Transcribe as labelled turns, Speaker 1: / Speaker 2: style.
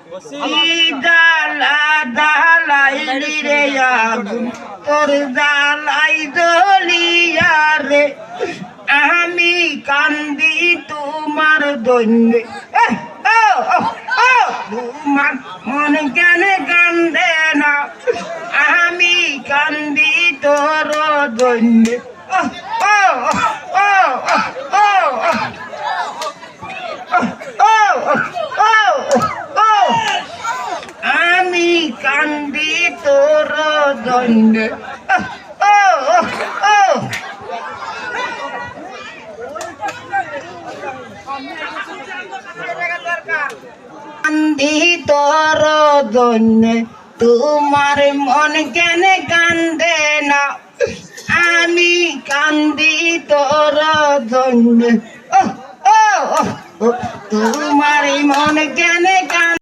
Speaker 1: জালা দালাইলি রে আগুন তোর জালাই জ্বলিয়া রে আমি কান্দি তোমার দৈন্যে তোমার মন কেন কান্দে না আমি কান্দি তোর দৈন্যে আমি কান্দি তোর দৈন্যে কান্দি তোর জন্যে তোমার মন কেন কান্দে না আমি কান্দি তোর জন্যে তোমার মন কেন কান্দে